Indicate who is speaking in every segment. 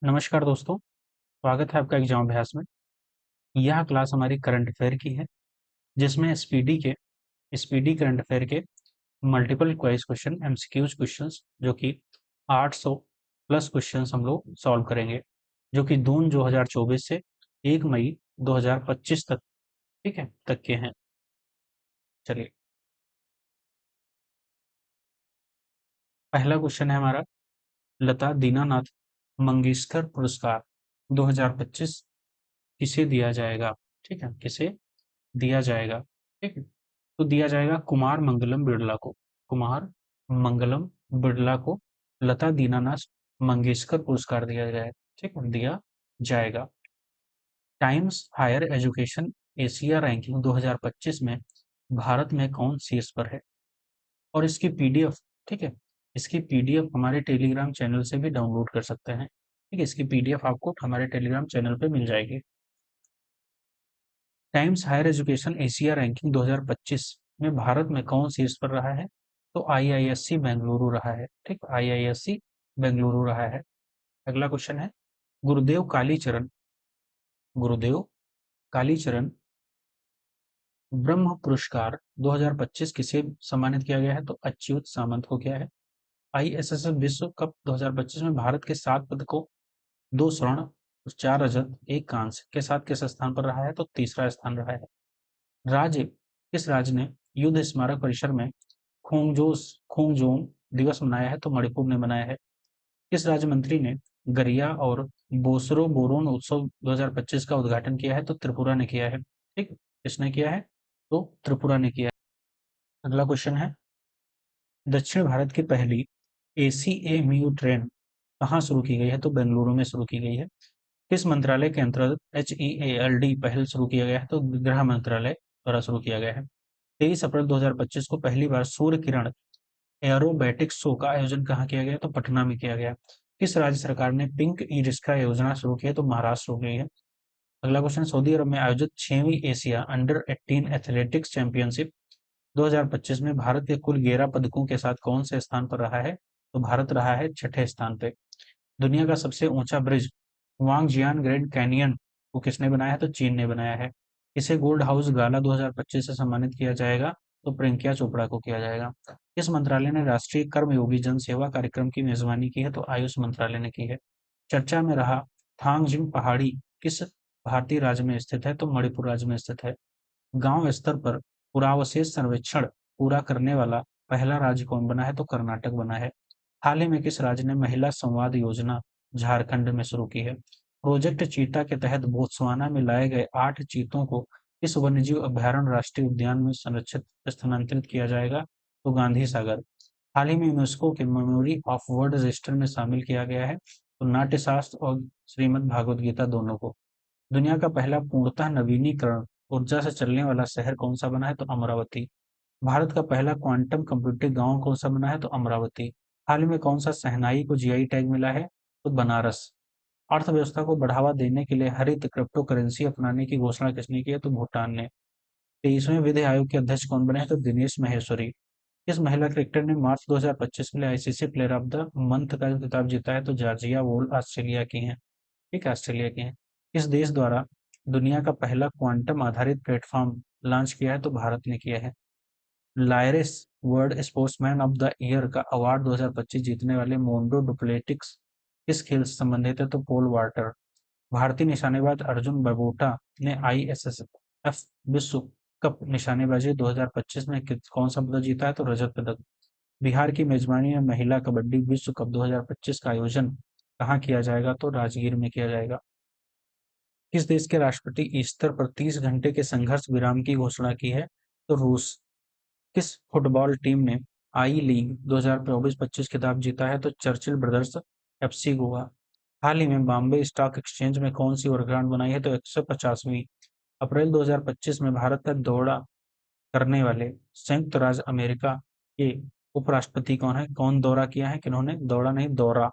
Speaker 1: नमस्कार दोस्तों, स्वागत है आपका एग्जाम अभ्यास में। यह क्लास हमारी करंट अफेयर की है, जिसमें स्पीडी करंट अफेयर के multiple choice question MCQs questions जो कि 800 प्लस क्वेश्चंस हम लोग सॉल्व करेंगे, जो कि जून 2024 से 1 मई 2025 तक, ठीक है, तक के हैं। चलिए, पहला क्वेश्चन है हमारा, लता दीनानाथ मंगेशकर पुरस्कार 2025 किसे दिया जाएगा? ठीक है, किसे दिया जाएगा? ठीक है, तो दिया जाएगा कुमार मंगलम बिरला को। कुमार मंगलम बिरला को लता दीनानाथ मंगेशकर पुरस्कार दिया जाए, ठीक है, दिया जाएगा। Times Higher Education Asia ranking 2025 में भारत में कौन शीर्ष पर है? और इसकी पीडीएफ, ठीक है, इसकी पीडीएफ हमारे टेलीग्राम चैनल से भी डाउनलोड कर सकते हैं। ठीक है, इसकी पीडीएफ आपको हमारे टेलीग्राम चैनल पे मिल जाएगी। Times Higher Education Asia ranking 2025 में भारत में कौन शीर्ष पर रहा है? तो आईआईएससी बेंगलुरु रहा है। ठीक, आईआईएससी बेंगलुरु रहा है। अगला क्वेश्चन है, गुरुदेव कालीचरण गुरुदेव कालीचरण ब्रह्म पुरस्कार 2025 किसे सम्मानित किया गया है? तो अच्युत सामंत को किया है। आईएसएसएफ विश्व कप 2025 में भारत के 7 पदकों, 2 स्वर्ण, 4 रजत, 1 कांस्य के साथ किस स्थान पर रहा है? तो तीसरा स्थान रहा है। राज्य किस राज्य ने युद्ध स्मारक परिसर में खोंगजोंग दिवस मनाया है? तो मणिपुर ने मनाया है। किस राज्य मंत्री ने गरिया और बोसरो बोरोन उत्सव 2025 का उद्घाटन किया है? तो त्रिपुरा ने किया है। ठीक, किसने किया है? तो त्रिपुरा ने किया है। अगला क्वेश्चन है, दक्षिण भारत की पहली एसीएमयू ट्रेन कहाँ शुरू की गई है? तो बेंगलुरु में शुरू की गई है। किस मंत्रालय के अंतर्गत HEALD पहल शुरू किया गया है? तो गृह मंत्रालय द्वारा शुरू किया गया है। 23 अप्रैल 2025 को पहली बार सूर्य किरण एरोबैटिक्स शो का आयोजन कहाँ किया गया? तो पटना में किया गया। किस राज्य सरकार ने पिंक ई रिक्शा योजना शुरू की है? तो महाराष्ट्र हो गई है। अगला क्वेश्चन, सऊदी अरब में आयोजित 6वीं एशिया अंडर 18 एथलेटिक्स चैंपियनशिप 2025 में भारत के कुल 11 पदकों के साथ कौन से स्थान पर रहा है? तो भारत रहा है छठे स्थान पे। दुनिया का सबसे ऊंचा ब्रिज वांगजियान ग्रैंड कैनियन को किसने बनाया है? तो चीन ने बनाया है। इसे गोल्ड हाउस गाला 2025 से सम्मानित किया जाएगा? तो प्रियंका चोपड़ा को किया जाएगा। किस मंत्रालय ने राष्ट्रीय कर्मयोगी जन सेवा कार्यक्रम की मेजबानी की है? तो आयुष मंत्रालय ने की है। चर्चा में रहा थांगजिंग पहाड़ी किस भारतीय राज्य में स्थित है? तो मणिपुर राज्य में स्थित है। गांव स्तर पर पुरावशेष सर्वेक्षण पूरा करने वाला पहला राज्य कौन बना है? तो कर्नाटक बना है। हाल ही में किस राज्य ने महिला संवाद योजना झारखंड में शुरू की है? प्रोजेक्ट चीता के तहत बोत्सवाना में लाए गए 8 चीतों को इस वन्यजीव अभयारण्य राष्ट्रीय उद्यान में संरक्षित स्थानांतरित किया जाएगा? तो गांधी सागर। हाल ही में यूनेस्को के मेमोरी ऑफ वर्ल्ड रजिस्टर में शामिल किया गया है? तो नाट्यशास्त्र और श्रीमद् भागवत गीता दोनों को। दुनिया का पहला पूर्णतः नवीनीकरण ऊर्जा से चलने वाला शहर कौन सा बना है? तो अमरावती। भारत का पहला क्वांटम कंप्यूटिंग गांव कौन सा बना है? तो अमरावती। हाल ही में कौन सा शहनाई को जीआई टैग मिला है? तो बनारस। अर्थव्यवस्था को बढ़ावा देने के लिए हरित क्रिप्टो करेंसी अपनाने की घोषणा किसने की है? तो भूटान ने। 23वें विधि आयोग के अध्यक्ष कौन बने हैं? तो दिनेश माहेश्वरी। किस महिला क्रिकेटर ने मार्च 2025 के लिए ICC player of the month का खिताब जीता है? तो जॉर्जिया वोल ऑस्ट्रेलिया की हैं। ठीक है, ऑस्ट्रेलिया की हैं। किस देश द्वारा दुनिया का पहला क्वांटम आधारित प्लेटफॉर्म लॉन्च किया है? तो भारत ने किया है। Laureus world sportsman of the year का अवार्ड 2025 जीतने वाले मोंडो डुप्लेटिक्स किस खेल से संबंधित है? तो पोल वाल्टर। भारतीय निशानेबाज अर्जुन बबोटा ने आईएसएसएफ विश्व कप निशानेबाजी 2025 में कौन सा पदक जीता है? तो रजत पदक। बिहार की मेजबानी में महिला कबड्डी विश्व कप 2025 का आयोजन कहाँ किया जाएगा? तो राजगीर में किया जाएगा। किस देश के राष्ट्रपति ईस्टर पर 30 घंटे के संघर्ष विराम की घोषणा की है? तो रूस। किस फुटबॉल टीम ने आई लीग 2024-25 खिताब जीता है? तो चर्चिल ब्रदर्स एफसी गोवा। हाल ही में बॉम्बे स्टॉक एक्सचेंज में कौन सी वर्गरांठ बनाई है? तो 150वीं। अप्रैल 2025 में भारत का दौरा करने वाले संयुक्त राज्य अमेरिका के उपराष्ट्रपति कौन है? कौन दौरा किया है? किन्होंने? दौरा नहीं, दौरा।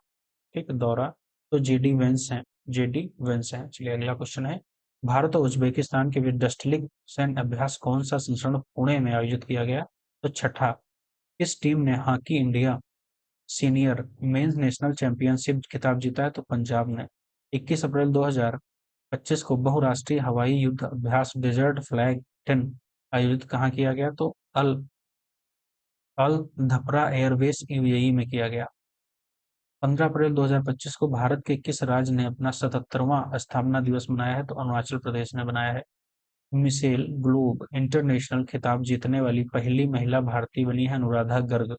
Speaker 1: ठीक, दौरा। तो जेडी वेंस हैं। जेडी वेंस हैं। चलिए, अगला क्वेश्चन है, भारत और उज्बेकिस्तान के बीच डस्टलिंग सैन्य अभ्यास कौन सा संस्करण पुणे में आयोजित किया गया? तो छठा। इस टीम ने hockey India senior mains national championship खिताब जीता है? तो पंजाब ने। 21 अप्रैल 2025 को बहुराष्ट्रीय हवाई युद्ध अभ्यास डेजर्ट फ्लैग 10 आयोजित कहाँ किया गया? तो अल अल धपरा एयरबेस यूएई में किया गया। 15 अप्रैल 2025 को भारत के किस राज्य ने अपना 77वां स्थापना दिवस मनाया है? तो अरुणाचल प्रदेश ने बनाया है। मिसेल ग्लोब इंटरनेशनल खिताब जीतने वाली पहली महिला भारतीय बनी है अनुराधा गर्ग।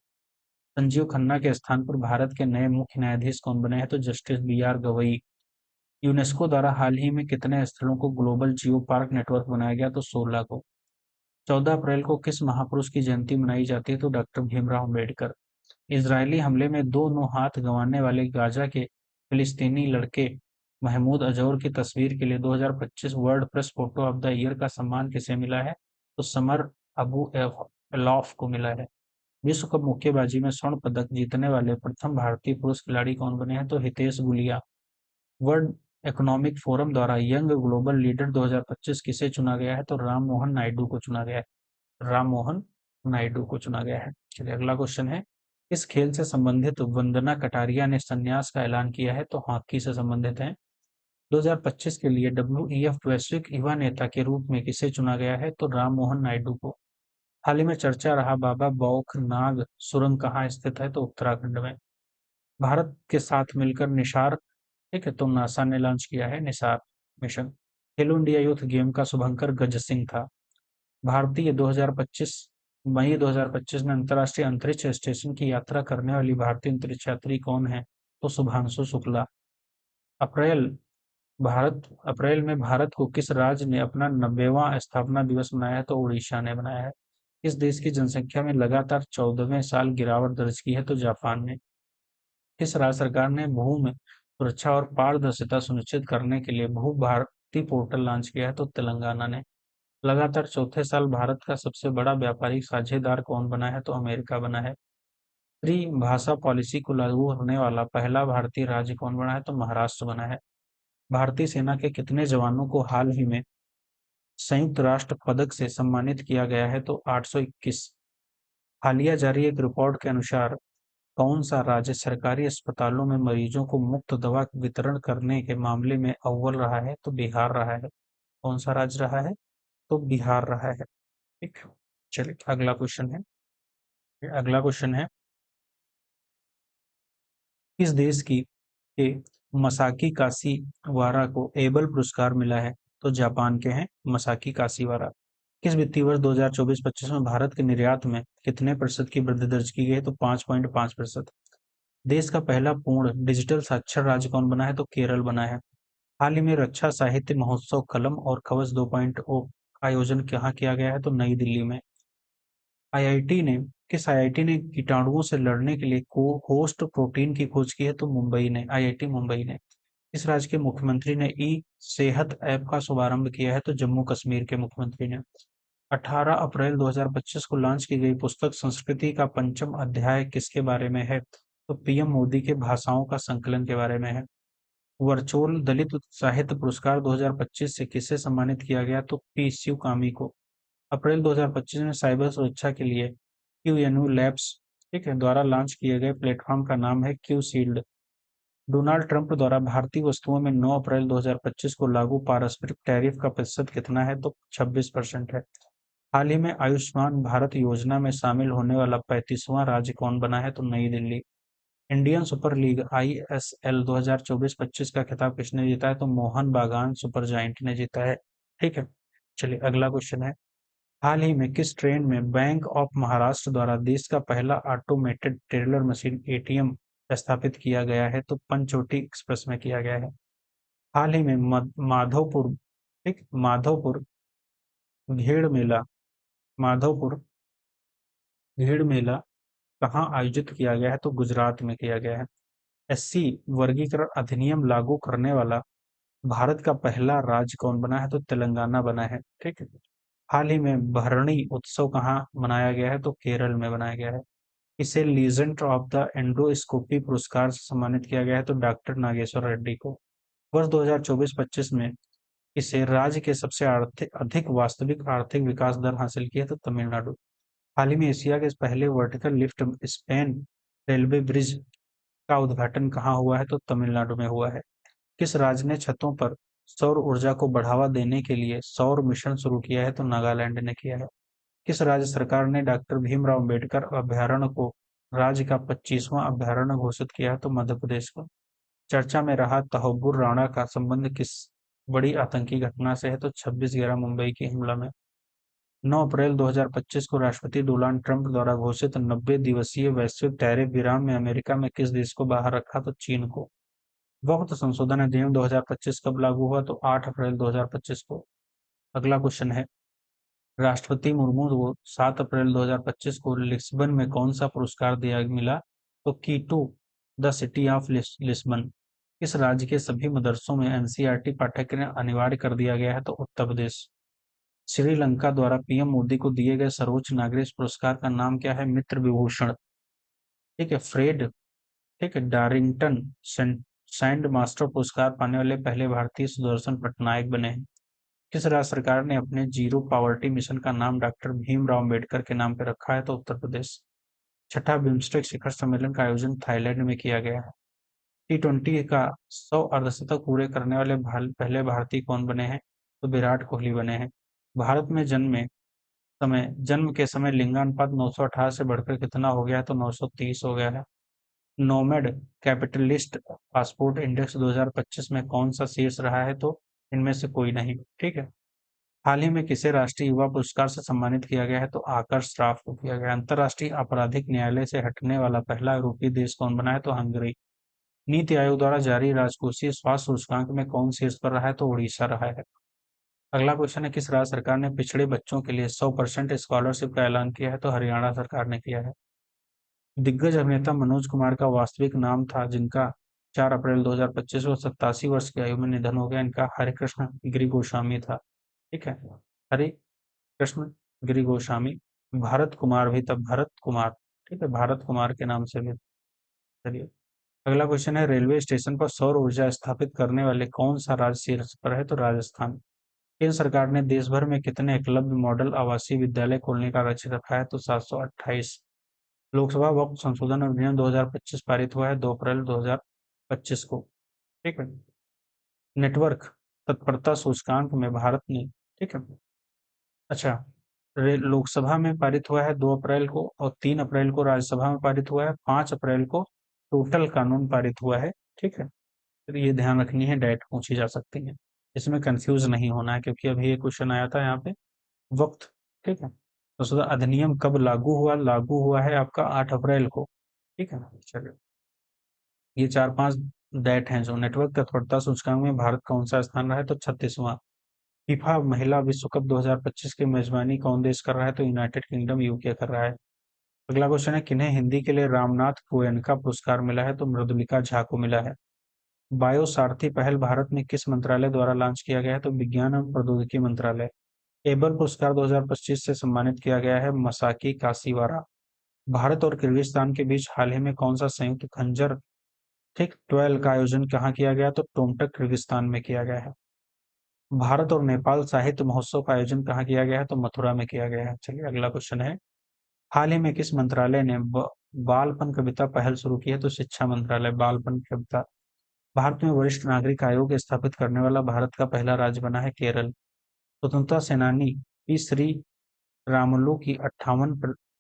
Speaker 1: संजीव खन्ना के स्थान पर भारत के नए मुख्य न्यायाधीश कौन बने हैं? तो justice B R Gavai. UNESCO द्वारा हाल ही में कितने स्थलों को ग्लोबल जियो पार्क नेटवर्क बनाया गया? तो 16 को। 14 अप्रैल को किस महापुरुष की जयंती मनाई जाती है? तो डॉक्टर भीमराव अम्बेडकर। इजरायली हमले में दोनों हाथ गंवाने वाले गाजा के फिलिस्तीनी लड़के महमूद अजौर की तस्वीर के लिए 2025 world press photo of the year का सम्मान किसे मिला है? तो समर अबू एलॉफ को मिला है। विश्व कप मुक्केबाजी में स्वर्ण पदक जीतने वाले प्रथम भारतीय पुरुष खिलाड़ी कौन बने हैं? तो Hitesh Gulia. World economic forum द्वारा यंग ग्लोबल लीडर 2025 किसे चुना गया है? तो राम मोहन नायडू को चुना गया है। राम मोहन नायडू को चुना गया है। चलिए अगला क्वेश्चन है, इस खेल से संबंधित वंदना कटारिया ने संन्यास का ऐलान किया है? तो हॉकी से संबंधित है। 2025 के लिए WEF वैश्विक युवा नेता के रूप में किसे चुना गया है? तो राम मोहन नायडू को। हाल ही में चर्चा रहा बाबा बौखनाग सुरंग कहाँ स्थित है? तो उत्तराखंड में। भारत के साथ मिलकर निसार, ठीक है, तो नासा ने लॉन्च किया है निसार मिशन। खेलो इंडिया यूथ गेम का शुभंकर गज सिंह था। भारतीय 2025 मई 2025 में अंतर्राष्ट्रीय अंतरिक्ष स्टेशन की यात्रा करने वाली भारतीय अंतरिक्ष यात्री कौन है? तो शुभांशु शुक्ला। अप्रैल अप्रैल में भारत को किस राज्य ने अपना 90वां स्थापना दिवस मनाया है? तो उड़ीसा ने बनाया है। इस देश की जनसंख्या में लगातार 14वें साल गिरावट दर्ज की है? तो जापान ने। किस राज्य सरकार ने भूमि सुरक्षा और पारदर्शिता सुनिश्चित करने के लिए भू भारती पोर्टल लॉन्च किया है? तो तेलंगाना ने। लगातार चौथे साल भारत का सबसे बड़ा व्यापारिक साझेदार कौन बना है? तो अमेरिका बना है। त्रिभाषा पॉलिसी को लागू होने वाला पहला भारतीय राज्य कौन बना है? तो महाराष्ट्र बना है। भारतीय सेना के कितने जवानों को हाल ही में संयुक्त राष्ट्र पदक से सम्मानित किया गया है? तो 821। हालिया जारी एक रिपोर्ट के अनुसार कौन सा राज्य सरकारी अस्पतालों में मरीजों को मुफ्त दवा वितरण करने के मामले में अव्वल रहा है? तो बिहार रहा है। कौन सा राज्य रहा है? तो बिहार रहा है। ठीक। चलिए अगला क्वेश्चन है, किस देश की के मसाकी काशीवारा को एबल पुरस्कार मिला है? तो जापान के हैं मसाकी काशीवारा। किस वित्तीय वर्ष 2024-25 में भारत के निर्यात में कितने प्रतिशत की वृद्धि दर्ज की गई है? तो 5.5%। देश का पहला पूर्ण डिजिटल साक्षर राज्य कौन बना है? तो केरल बना है। हाल ही में रक्षा साहित्य महोत्सव कलम और कवच 2.0 का आयोजन कहाँ किया गया है? तो नई दिल्ली में। आईआईटी ने आईआईटी ने कीटाणुओं से लड़ने के लिए को होस्ट प्रोटीन की खोज की है? तो आईआईटी मुंबई ने। इस राज्य के मुख्यमंत्री ने ई सेहत ऐप का शुभारंभ किया है? तो जम्मू कश्मीर के मुख्यमंत्री ने। 18 अप्रैल 2025 को लॉन्च की गई पुस्तक संस्कृति का पंचम अध्याय किसके बारे में है? तो पीएम मोदी के भाषाओं का संकलन के बारे में है। वर्चुअल दलित साहित्य पुरस्कार 2025 से किसे सम्मानित किया गया? तो पी शिवकामी को। अप्रैल 2025 में साइबर सुरक्षा के लिए क्यूएनयू लैब्स, ठीक है, द्वारा लॉन्च किए गए प्लेटफॉर्म का नाम है क्यू शील्ड। डोनाल्ड ट्रंप द्वारा भारतीय वस्तुओं में 9 अप्रैल 2025 को लागू पारस्परिक टैरिफ का प्रतिशत कितना है? तो 26% है। हाल ही में आयुष्मान भारत योजना में शामिल होने वाला 35वां राज्य कौन बना है? तो नई Delhi. Indian super league ISL 2024-25 का खिताब किसने जीता है? तो मोहन बागान सुपर जायंट ने जीता है। ठीक है। चलिए अगला क्वेश्चन है, हाल ही में किस ट्रेन में बैंक ऑफ महाराष्ट्र द्वारा देश का पहला ऑटोमेटेड टेलर मशीन एटीएम स्थापित किया गया है? तो पंचवटी एक्सप्रेस में किया गया है। हाल ही में माधोपुर, ठीक, भेड़ मेला माधवपुर भेड़ मेला कहाँ आयोजित किया गया है? तो गुजरात में किया गया है। एससी वर्गीकरण अधिनियम लागू करने वाला भारत का पहला राज्य कौन बना है? तो तेलंगाना बना है। ठीक है। हाल ही में भरणी उत्सव कहाँ मनाया गया है? तो केरल में बनाया गया है। इसे लीजेंड ऑफ द एंडोस्कोपी पुरस्कार से सम्मानित किया गया है? तो डॉक्टर नागेश्वर रेड्डी को। वर्ष 2024-25 में इसे राज्य के सबसे अधिक वास्तविक आर्थिक विकास दर हासिल की है? तो तमिलनाडु। हाल ही में एशिया के पहले vertical lift span railway bridge का उद्घाटन कहाँ हुआ है? तो तमिलनाडु में हुआ है। किस राज्य ने छतों पर सौर ऊर्जा को बढ़ावा देने के लिए सौर मिशन शुरू किया है? तो नागालैंड ने किया है। किस राज्य सरकार ने डॉक्टर भीमराव अंबेडकर अभ्यारण्य को राज्य का 25वां अभ्यारण्य घोषित किया है? तो मध्य प्रदेश को। चर्चा में रहा तहोब्बुर राणा का संबंध किस बड़ी आतंकी घटना से है? तो 26/11 मुंबई के हमला में। 9 अप्रैल 2025 को राष्ट्रपति डोनाल्ड ट्रंप द्वारा घोषित 90 दिवसीय वैश्विक टैरिफ विराम में अमेरिका में किस देश को बाहर रखा? तो चीन को। वक्त संशोधन अधिनियम 2025 कब लागू हुआ? तो 8 अप्रैल 2025 को। अगला क्वेश्चन है, राष्ट्रपति मुर्मू को 7 अप्रैल 2025 को लिस्बन में कौन सा पुरस्कार दिया मिला? तो keto the city of Lisbon. इस राज्य के सभी मदरसों में एनसीईआरटी पाठ्यक्रम अनिवार्य कर दिया गया है? तो उत्तर प्रदेश। श्रीलंका द्वारा पीएम मोदी को दिए गए सर्वोच्च नागरिक पुरस्कार का नाम क्या है? मित्र विभूषण। ठीक है, फ्रेड, ठीक है, डारिंगटन सैंड मास्टर पुरस्कार पाने वाले पहले भारतीय सुदर्शन पटनायक बने हैं। किस राज्य सरकार ने अपने जीरो पॉवर्टी मिशन का नाम डॉक्टर भीमराव अंबेडकर के नाम पर रखा है? तो उत्तर प्रदेश। छठा बिम्स्टेक शिखर सम्मेलन का आयोजन थाईलैंड में किया गया है। T20 का 100 अर्धशतक पूरे करने वाले पहले भारतीय कौन बने हैं? तो विराट कोहली बने हैं। भारत में जन्म के समय लिंगानुपात 918 से बढ़कर कितना हो गया है? तो 930 हो गया है। नोमैड कैपिटलिस्ट पासपोर्ट इंडेक्स 2025 में कौन सा शीर्ष रहा है? तो इनमें से कोई नहीं। ठीक है। हाल ही में किसे राष्ट्रीय युवा पुरस्कार से सम्मानित किया गया है? तो आकर्ष श्राफ को किया गया। अंतर्राष्ट्रीय आपराधिक न्यायालय से हटने वाला पहला यूरोपीय देश कौन बना है? तो हंगरी। नीति आयोग द्वारा जारी राजकोषीय स्वास्थ्य सूचकांक में कौन शीर्ष पर रहा है? तो उड़ीसा रहा है। अगला क्वेश्चन है, किस राज्य सरकार ने पिछड़े बच्चों के लिए 100% स्कॉलरशिप का ऐलान किया है? तो हरियाणा सरकार ने किया है। दिग्गज अभिनेता मनोज कुमार का वास्तविक नाम था जिनका 4 अप्रैल 2025 को 87 वर्ष की आयु में निधन हो गया, इनका हरिकृष्ण गिरी गोस्वामी था। ठीक है, हरे कृष्ण गिरी गोस्वामी। भरत कुमार भी था, भरत कुमार। ठीक है, भारत कुमार के नाम से भी। चलिए, अगला क्वेश्चन है, रेलवे स्टेशन पर सौर ऊर्जा स्थापित करने वाले कौन सा राज्य शीर्ष पर है? तो राजस्थान। केंद्र सरकार ने देश भर में कितने एकलव्य मॉडल आवासीय विद्यालय खोलने का लक्ष्य रखा है? तो 728। लोकसभा वक्त संशोधन अधिनियम 2025 पारित हुआ है 2 अप्रैल 2025 को। ठीक है। नेटवर्क तत्परता सूचकांक में भारत ने, ठीक है, अच्छा, लोकसभा में पारित हुआ है 2 अप्रैल को और 3 अप्रैल को राज्यसभा में पारित हुआ है, 5 अप्रैल को टोटल कानून पारित हुआ है। ठीक है, तो ये ध्यान रखनी है, डेट पूछी जा सकती है, इसमें कंफ्यूज नहीं होना है क्योंकि अभी ये क्वेश्चन आया था यहाँ पे वक्त। ठीक है, तो सदा अधिनियम कब लागू हुआ? लागू हुआ है आपका 8 अप्रैल को। ठीक है, चलिए, ये 4-5 डेट हैं जो नेटवर्क तत्परता सूचकांक में भारत कौन सा स्थान रहा है? तो 36वां। फीफा महिला विश्व कप 2025 की मेजबानी कौन देश कर रहा है? तो यूनाइटेड किंगडम यूके कर रहा है। अगला क्वेश्चन है, किन्हें हिंदी के लिए रामनाथ गोयनका पुरस्कार मिला है? तो मृदुलिका झा को मिला है। बायो सारथी पहल भारत में किस मंत्रालय द्वारा लॉन्च किया गया है? तो विज्ञान एवं प्रौद्योगिकी मंत्रालय। एबल पुरस्कार 2025 से सम्मानित किया गया है मसाकी काशीवारा। भारत और किर्गिस्तान के बीच हाल ही में कौन सा संयुक्त खंजर, ठीक, 12 का आयोजन कहाँ किया गया? तो टोंटक किर्गिस्तान में किया गया है। भारत और नेपाल साहित्य महोत्सव का आयोजन कहाँ किया गया है? तो मथुरा में किया गया है। चलिए, अगला क्वेश्चन है, हाल ही में किस मंत्रालय ने बालपन कविता पहल शुरू की है? तो शिक्षा मंत्रालय। बालपन कविता। भारत में वरिष्ठ नागरिक आयोग स्थापित करने वाला भारत का पहला राज्य बना है केरल। स्वतंत्रता सेनानी पी श्री रामुलु की 58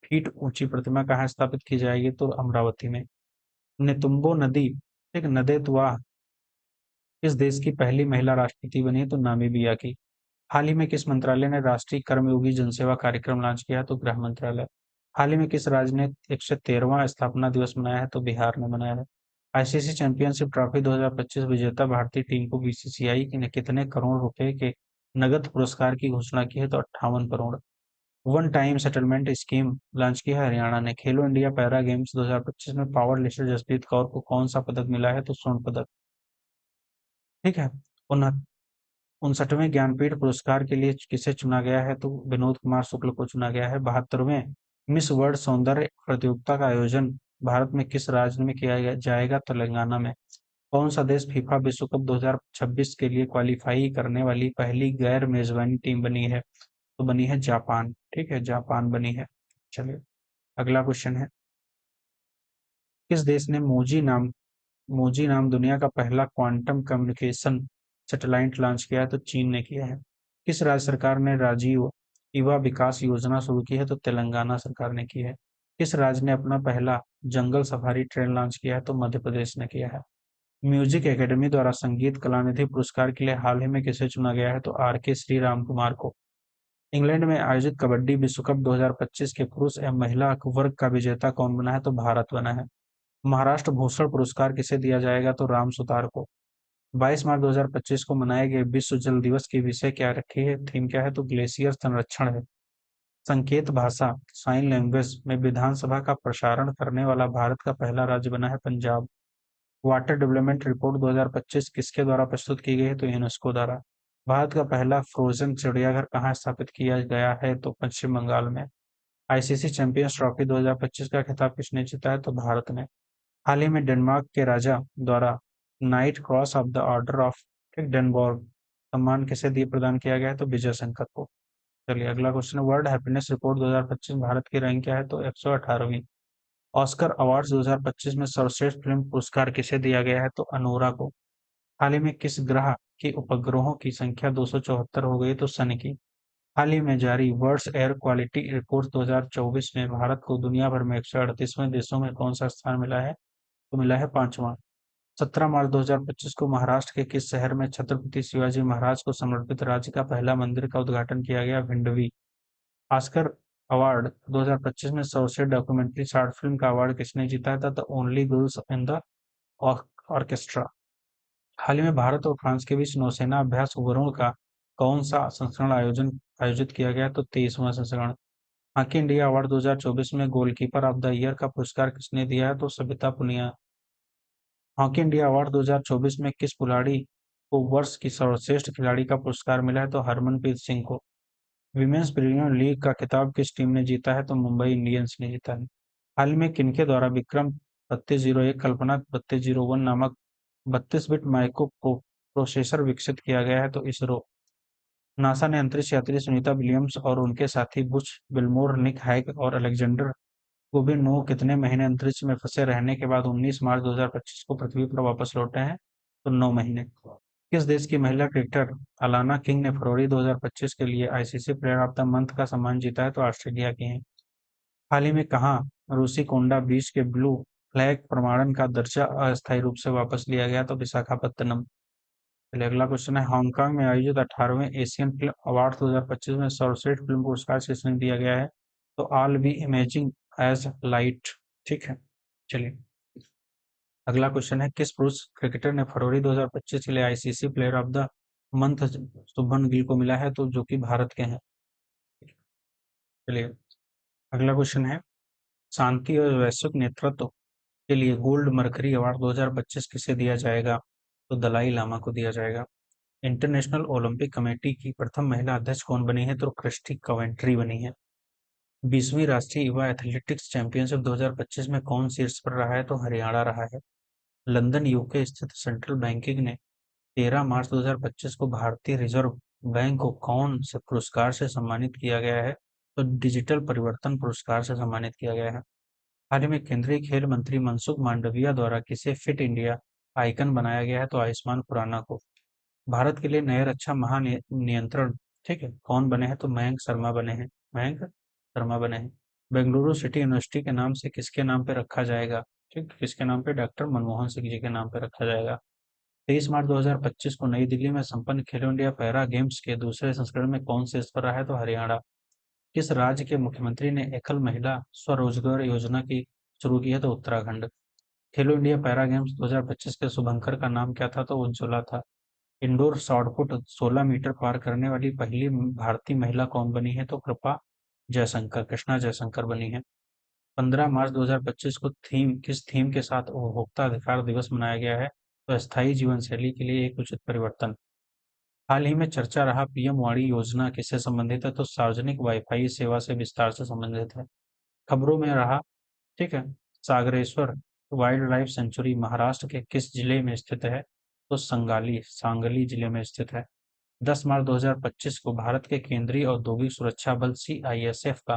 Speaker 1: फीट ऊंची प्रतिमा कहाँ स्थापित की जाएगी? तो अमरावती में। नेतुम्बो नदी, एक नदेतवा किस देश की पहली महिला राष्ट्रपति बनी है? तो नामीबिया की। हाल ही में किस मंत्रालय ने राष्ट्रीय कर्मयोगी जनसेवा कार्यक्रम लॉन्च किया? तो गृह मंत्रालय। हाल ही में किस राज्य ने 113वां स्थापना दिवस मनाया है? तो बिहार ने मनाया है। आईसीसी चैंपियनशिप ट्रॉफी 2025 विजेता भारतीय टीम को बीसीसीआई ने कितने करोड़ रुपए के नगद पुरस्कार की घोषणा की है? तो 58 crore. One time settlement scheme launch की है हरियाणा ने। खेलो इंडिया पैरा गेम्स 2025 में पावर लिफ्टर जसप्रीत कौर को कौन सा पदक मिला है? तो स्वर्ण पदक। ठीक है, 59वें ज्ञानपीठ पुरस्कार के लिए किसे चुना गया है? तो विनोद कुमार शुक्ल को चुना गया है। 72वें मिस वर्ल्ड सौंदर्य प्रतियोगिता का आयोजन भारत में किस राज्य में किया जाएगा? तेलंगाना में। कौन सा देश फीफा विश्व कप 2026 के लिए क्वालिफाई करने वाली पहली गैर मेजबानी टीम बनी है? तो बनी है जापान। ठीक है, जापान बनी है। चलिए, अगला क्वेश्चन है, किस देश ने मोजी नाम मोजी नाम दुनिया का पहला क्वांटम कम्युनिकेशन सैटेलाइट लॉन्च किया है? तो चीन ने किया है। किस राज्य सरकार ने राजीव युवा विकास योजना शुरू की है? तो तेलंगाना सरकार ने की है। किस राज्य ने अपना पहला जंगल सफारी ट्रेन लॉन्च किया है? तो मध्य प्रदेश ने किया है। म्यूजिक एकेडमी द्वारा संगीत कलानिधि पुरस्कार के लिए हाल ही में किसे चुना गया है? तो आर के श्री राम कुमार को। इंग्लैंड में आयोजित कबड्डी विश्व कप 2025 के पुरुष एवं महिला वर्ग का विजेता कौन बना है? तो भारत बना है। महाराष्ट्र भूषण पुरस्कार किसे दिया जाएगा? तो राम सुतार को। 22 मार्च 2025 को मनाए गए विश्व जल दिवस की विषय क्या रखी है? थीम क्या है? तो ग्लेशियर संरक्षण है। संकेत भाषा साइन लैंग्वेज में विधानसभा का प्रसारण करने वाला भारत का पहला राज्य बना है पंजाब। वाटर डेवलपमेंट रिपोर्ट 2025 किसके द्वारा प्रस्तुत की गई है? तो यूनेस्को द्वारा। भारत का पहला फ्रोजन चिड़ियाघर कहाँ स्थापित किया गया है? तो पश्चिम बंगाल में। आईसीसी चैंपियंस ट्रॉफी 2025 का खिताब किसने जीता है? तो भारत ने। हाल ही में डेनमार्क के राजा द्वारा knight cross of the order of Dannebrog सम्मान किसे दिए प्रदान किया गया है? तो विजय शंकर को। चलिए अगला क्वेश्चन है, वर्ल्ड हैप्पीनेस रिपोर्ट 2025 भारत की रैंक क्या है? तो 118वीं। ऑस्कर अवार्ड्स 2025 में सर्वश्रेष्ठ फिल्म पुरस्कार किसे दिया गया है? तो अनोरा को। हाल ही में किस ग्रह के उपग्रहों की संख्या 274 हो गई? तो शनि की। हाल ही में जारी वर्ल्ड एयर क्वालिटी रिपोर्ट 2024 में भारत को दुनिया भर में 138वें देशों में कौन सा स्थान मिला है? तो मिला है 5वां। 17 मार्च 2025 को महाराष्ट्र के किस शहर में छत्रपति शिवाजी महाराज को समर्पित राज्य का पहला मंदिर का उद्घाटन किया गया? भिंडवी। ऑस्कर अवार्ड 2025 में सर्वश्रेष्ठ डॉक्यूमेंट्री शॉर्ट फिल्म का अवार्ड किसने जीता था? The only girls in the orchestra. हाल ही में भारत और फ्रांस के बीच नौसेना अभ्यास उपग्रहों का कौन सा संस्करण आयोजित किया गया? तो 23वां संस्करण। हॉकी इंडिया अवार्ड 2024 में गोलकीपर ऑफ द ईयर का पुरस्कार किसने दिया है? तो Savita Punia. Hockey India award 2024 में किस खिलाड़ी को वर्ष की सर्वश्रेष्ठ खिलाड़ी का पुरस्कार मिला है? तो हरमनप्रीत सिंह को। विमेंस प्रीमियर लीग का खिताब किस टीम ने जीता है? तो मुंबई इंडियंस ने जीता है। हाल में किनके द्वारा विक्रम 3201 कल्पना 3201 नामक 32 बिट माइक्रो प्रोसेसर विकसित किया गया है? तो इसरो। नासा ने अंतरिक्ष यात्री सुनीता विलियम्स और उनके साथी बुच विल्मोर, निक हैग और अलेक्जेंडर कोबिनोव कितने महीने अंतरिक्ष में फंसे रहने के बाद 19 मार्च 2025 को पृथ्वी पर वापस लौटे हैं? तो 9 महीने। किस देश की महिला क्रिकेटर अलाना किंग ने फरवरी 2025 के लिए ICC player of the month का सम्मान जीता है? तो ऑस्ट्रेलिया की हैं। हाल ही में कहाँ रूसीकोंडा बीच के ब्लू फ्लैग प्रमाणन का दर्जा अस्थायी रूप से वापस लिया गया? तो विशाखापत्तनम। चलिए अगला क्वेश्चन है, हांगकांग में आयोजित 18वें एशियन फिल्म अवार्ड 2025 में सर्वश्रेष्ठ फिल्म पुरस्कार किसने दिया गया है? तो all B imaging as light. ठीक है। चलिए अगला क्वेश्चन है, किस पुरुष क्रिकेटर ने फरवरी 2025 के लिए ICC player of the month Shubman Gill को मिला है? तो जो कि भारत के हैं। चलिए अगला क्वेश्चन है, शांति और वैश्विक नेतृत्व के लिए गोल्ड मरकरी अवार्ड 2025 किसे दिया जाएगा? तो दलाई लामा को दिया जाएगा। इंटरनेशनल ओलंपिक कमेटी की प्रथम महिला अध्यक्ष कौन बनी है? तो क्रिस्टी कवेंट्री बनी है। 20वीं राष्ट्रीय युवा एथलेटिक्स चैंपियनशिप 2025 में कौन शीर्ष पर रहा है? तो हरियाणा रहा है। लंदन यूके स्थित सेंट्रल बैंकिंग ने 13 मार्च 2025 को भारतीय रिजर्व बैंक को कौन से पुरस्कार से सम्मानित किया गया है? तो डिजिटल परिवर्तन पुरस्कार से सम्मानित किया गया है। हाल ही में केंद्रीय खेल मंत्री मनसुख मांडविया द्वारा किसे फिट इंडिया आइकन बनाया गया है? तो आयुष्मान खुराना को। भारत के लिए नए रक्षा महानियंत्रण ठीक है कौन बने हैं? तो मयंक शर्मा बने हैं। मयंक शर्मा बने हैं। बेंगलुरु सिटी यूनिवर्सिटी के नाम से किसके नाम पे रखा जाएगा? ठीक, किसके नाम पे? डॉक्टर मनमोहन सिंह जी के नाम पे रखा जाएगा। 23 मार्च 2025 को नई दिल्ली में संपन्न खेलो इंडिया पैरा गेम्स के दूसरे संस्करण में कौन शीर्ष पर रहा है? तो हरियाणा। किस राज्य के मुख्यमंत्री ने एकल महिला स्वरोजगार योजना की शुरू की है? तो उत्तराखंड। खेलो इंडिया पैरा गेम्स 2025 के शुभंकर का नाम क्या था? तो उज्ज्वला था। इंडोर शॉटपुट 16 मीटर पार करने वाली पहली भारतीय महिला कौन बनी है? तो कृष्णा जयशंकर बनी है। 15 मार्च 2025 को किस थीम के साथ उपभोक्ता अधिकार दिवस मनाया गया है? तो स्थायी जीवन शैली के लिए एक उचित परिवर्तन। हाल ही में चर्चा रहा पीएम वाणी योजना किससे संबंधित है? तो सार्वजनिक वाईफाई सेवा से विस्तार से संबंधित है। खबरों में रहा ठीक है, Sagareshwar wild life sanctuary Maharashtra के किस जिले में स्थित है? तो सांगली जिले में स्थित है। 10 मार्च 2025 को भारत के केंद्रीय औद्योगिक सुरक्षा बल सीआईएसएफ का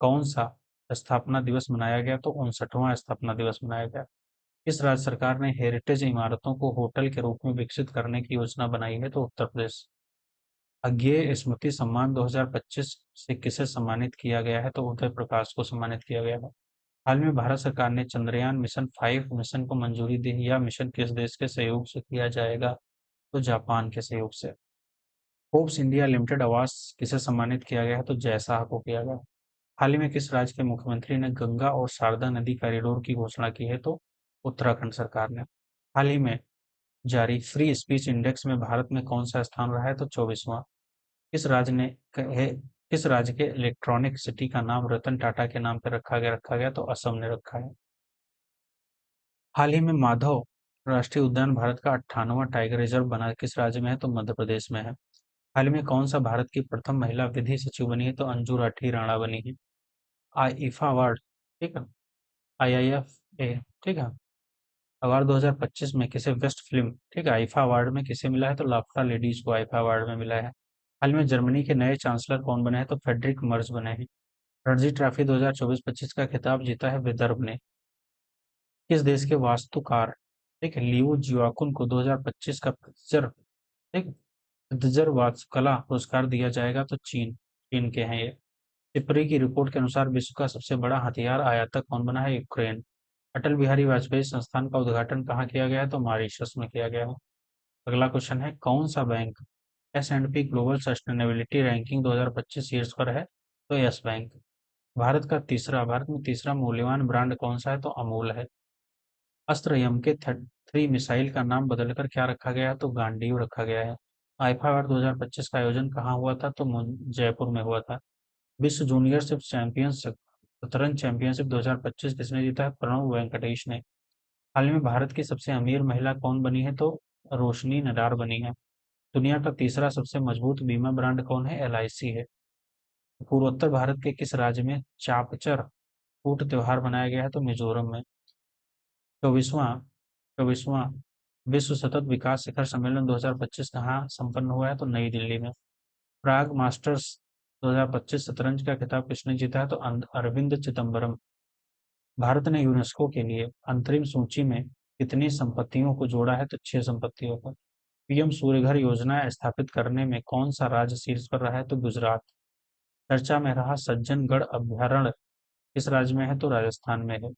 Speaker 1: कौन सा स्थापना दिवस मनाया गया? तो 59वां स्थापना दिवस मनाया गया। किस राज्य सरकार ने हेरिटेज इमारतों को होटल के रूप में विकसित करने की योजना बनाई है? तो उत्तर प्रदेश। अज्ञेय स्मृति सम्मान 2025 से किसे सम्मानित किया गया है? तो उदय प्रकाश को सम्मानित किया गया है। हाल में भारत सरकार ने चंद्रयान मिशन 5 मिशन को मंजूरी दी। यह मिशन किस देश के सहयोग से किया जाएगा? तो जापान के सहयोग से। फोर्ब्स इंडिया लिमिटेड अवार्ड किसे सम्मानित किया गया है? तो जय शाह को किया गया। हाल ही में किस राज्य के मुख्यमंत्री ने गंगा और शारदा नदी कॉरिडोर की घोषणा की है? तो उत्तराखंड सरकार ने। हाल ही में जारी फ्री स्पीच इंडेक्स में भारत में कौन सा स्थान रहा है? तो 24वां। किस राज्य ने किस राज्य के इलेक्ट्रॉनिक सिटी का नाम रतन टाटा के नाम पर रखा गया? तो असम ने रखा है। हाल ही में माधव राष्ट्रीय उद्यान भारत का 98वां टाइगर रिजर्व बना किस राज्य में है? तो मध्य प्रदेश में है। हाल ही में कौन सा भारत की प्रथम महिला विधि सचिव बनी है? तो अंजू राठी राणा बनी है। आईफा अवार्ड, ठीक है, आईआईएफ ए, ठीक है, अवार्ड 2025 में किसे बेस्ट फिल्म, ठीक है, आईफा अवार्ड में किसे मिला है? तो लाफ्टा लेडीज को आईफा अवार्ड में मिला है। हाल में जर्मनी के नए चांसलर कौन बने हैं? तो फेडरिक मर्ज बने हैं। रणजी ट्रॉफी 2024-25 का खिताब जीता है विदर्भ ने। किस देश के वास्तुकार, ठीक है, लियो जियोकुन को 2025 का फित्जर, ठीक, फित्जर वास्तुकला पुरस्कार दिया जाएगा? तो चीन, चीन के हैं ये। टिप्पणी की रिपोर्ट के अनुसार विश्व का सबसे बड़ा हथियार आयातक कौन बना है? यूक्रेन। अटल बिहारी वाजपेयी संस्थान का उद्घाटन कहाँ किया गया है? तो मॉरिशस में किया गया है। अगला क्वेश्चन है, कौन सा bank S&P global sustainability ranking 2025 शीर्ष पर है? तो यस बैंक। भारत में तीसरा मूल्यवान ब्रांड कौन सा है? तो अमूल है। अस्त्र यम के 3 मिसाइल का नाम बदलकर क्या रखा गया है? तो गांडीव रखा गया है। आईफा अवार्ड 2025 का आयोजन कहाँ हुआ था? तो जयपुर में हुआ था। विश्व जूनियर चैंपियनशिप शतरंज चैंपियनशिप 2025 किसने जीता है? प्रणव वेंकटेश ने। हाल ही में भारत की सबसे अमीर महिला कौन बनी है? तो रोशनी नडार बनी है। दुनिया का तीसरा सबसे मजबूत बीमा ब्रांड कौन है? LIC है। पूर्वोत्तर भारत के किस राज्य में चापचर कूट त्योहार मनाया गया है? तो मिजोरम में। 24वां 24वां विश्व सतत विकास शिखर सम्मेलन 2025 कहाँ संपन्न हुआ है? तो नई दिल्ली में। प्राग मास्टर्स 2025 शतरंज का खिताब किसने जीता है? तो अरविंद चिदम्बरम। भारत ने यूनेस्को के लिए अंतरिम सूची में कितनी संपत्तियों को जोड़ा है? तो 6 संपत्तियों को। पीएम सूर्यघर योजना स्थापित करने में कौन सा राज्य शीर्ष पर रहा है? तो गुजरात। चर्चा में रहा सज्जनगढ़ अभ्यारण्य किस राज्य में है? तो राजस्थान में है।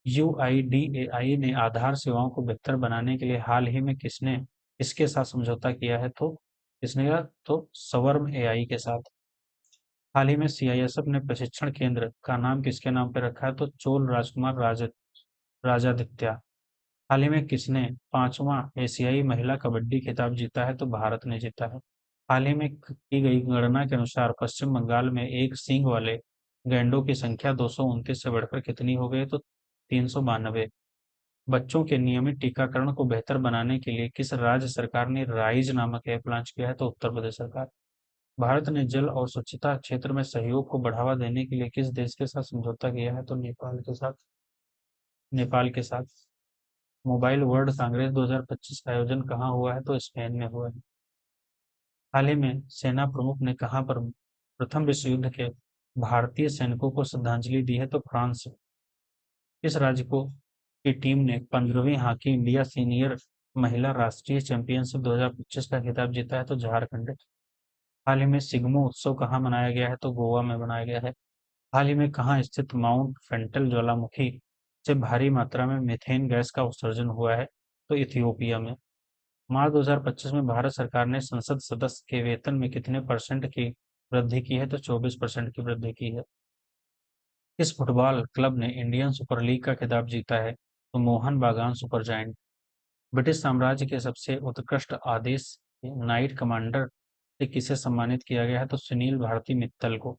Speaker 1: UIDAI ने आधार सेवाओं को बेहतर बनाने के लिए हाल ही में किसके साथ समझौता किया है? तो किसने किया? तो सवर्म AI के साथ। हाल ही में CISF ने प्रशिक्षण केंद्र का नाम किसके नाम पर रखा है? तो चोल राजकुमार राजादित्य। हाल ही में किसने 5वां एशियाई महिला कबड्डी खिताब जीता है? तो भारत ने जीता है। हाल ही में की गई गणना के अनुसार पश्चिम बंगाल में एक सींग वाले गैंडों की संख्या 229 से बढ़कर कितनी हो गई? तो 392। बच्चों के नियमित टीकाकरण को बेहतर बनाने के लिए किस राज्य सरकार ने राइज नामक ऐप लॉन्च किया है? तो उत्तर प्रदेश सरकार। भारत ने जल और स्वच्छता क्षेत्र में सहयोग को बढ़ावा देने के लिए किस देश के साथ समझौता किया है? तो नेपाल के साथ। नेपाल के साथ। मोबाइल वर्ल्ड कांग्रेस 2025 का आयोजन कहाँ हुआ है? तो स्पेन में हुआ है। हाल ही में सेना प्रमुख ने कहाँ पर प्रथम विश्व युद्ध के भारतीय सैनिकों को श्रद्धांजलि दी है? तो फ्रांस। किस राज्य को की टीम ने 15वीं हॉकी इंडिया सीनियर महिला राष्ट्रीय चैंपियनशिप 2025 का खिताब जीता है? तो झारखंड। हाल ही में सिग्मो उत्सव कहाँ मनाया गया है? तो गोवा में मनाया गया है। हाल ही में कहाँ स्थित माउंट फेंटल ज्वालामुखी से भारी मात्रा में मीथेन गैस का उत्सर्जन हुआ है? तो इथियोपिया में। मार्च 2025 में भारत सरकार ने संसद सदस्य के वेतन में कितने परसेंट की वृद्धि की है? तो 24% की वृद्धि की है। इस फुटबॉल क्लब ने इंडियन सुपर लीग का खिताब जीता है? तो मोहन बागान सुपर जायंट। ब्रिटिश साम्राज्य के सबसे उत्कृष्ट आदेश नाइट कमांडर से किसे सम्मानित किया गया है? तो सुनील भारती मित्तल को।